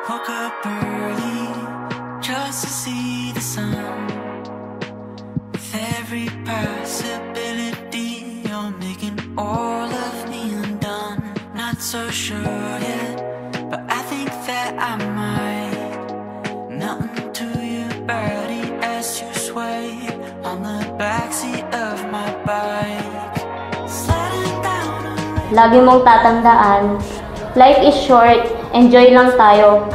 Woke up early just to see the sun. With every possibility, you're making all of me undone. Not so sure yet, but I think that I might. Nothing to your body as you sway on the backseat of my bike. Sliding down. Lagi mong tatandaan, life is short, enjoy lang tayo.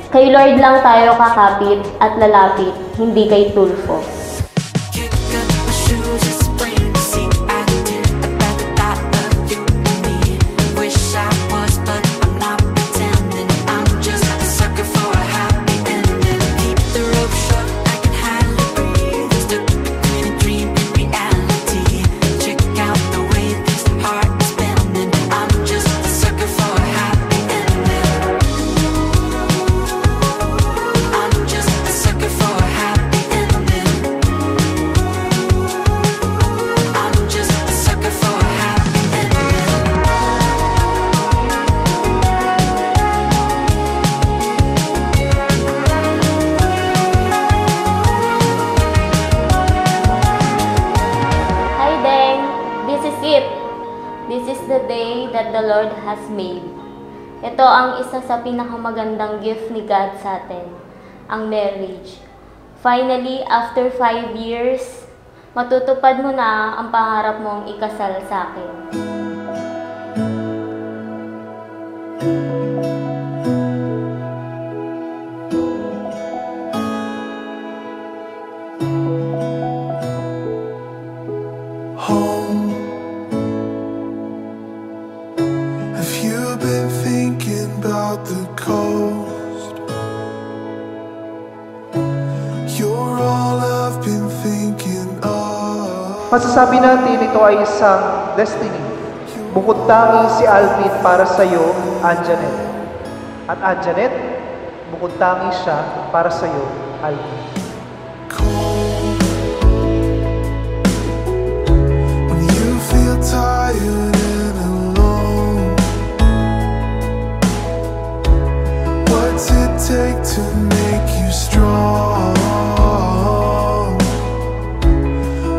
Kay Lord lang tayo kakapit at lalapit, hindi kay Tulfo. This is the day that the Lord has made. Ito ang isa sa pinakamagandang gift ni God sa atin, ang marriage. Finally, after 5 years, matutupad mo na ang pangarap mong ikasal sa akin. The coast, you're all I've been thinking of. Masasabi natin ito ay isang destiny. Bukod tangi si Alvin para sa iyo, Anjanet. At Anjanet, bukod tangi siya para sa iyo, Alvin. When you feel tired and alone, what's it take to make you strong?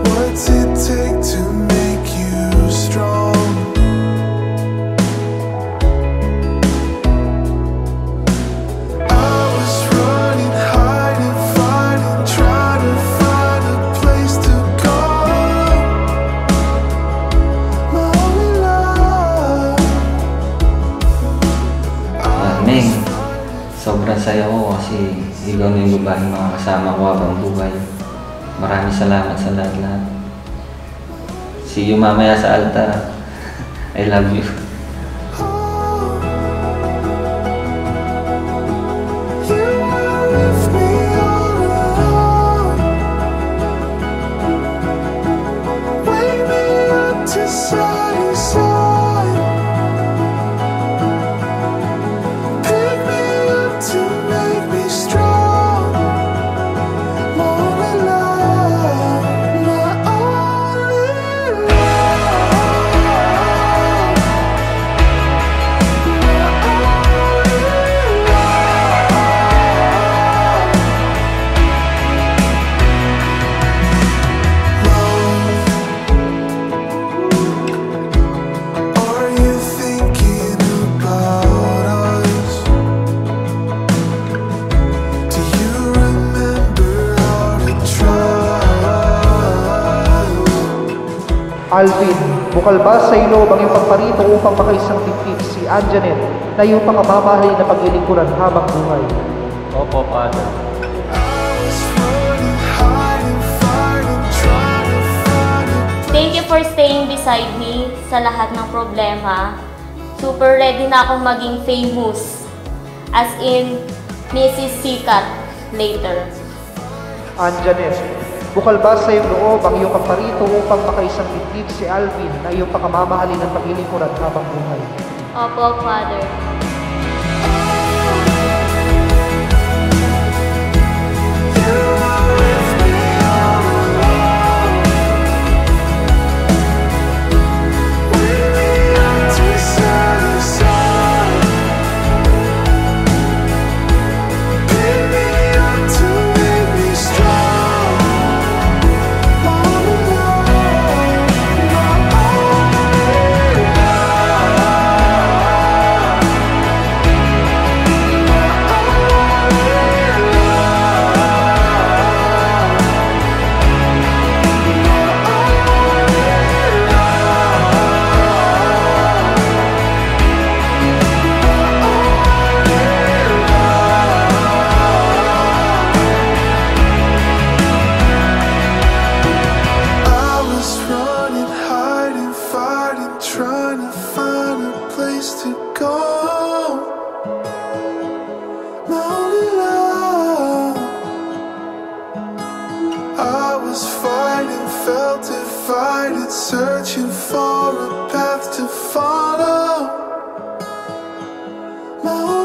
What's it take to make you strong? I was running, hiding, fighting, trying to find a place to go. My only love. Meng, sobrang saya ko kasi ikaw na yung babaeng mga kasama ko habang buhay. Maraming salamat sa lahat-lahat. See you mamaya sa altar. I love you. Alvin, bukal ba sa ilo ang iyong pagparito upang makaisang dikit si Anjanet na iyong pakamamahalin na paglilingkuran habang buhay? Opo, Father. Thank you for staying beside me sa lahat ng problema. Super ready na akong maging famous. As in, Mrs. Sikat later. Anjanet, bukal ba sa iyong loob ang iyong pagparito upang makaisang dikit si Alvin na iyong pakamamahalin ng paglilingkuran habang buhay? Opo, Father. trying to find a place to go. My only love. I was fighting, felt divided, searching for a path to follow. My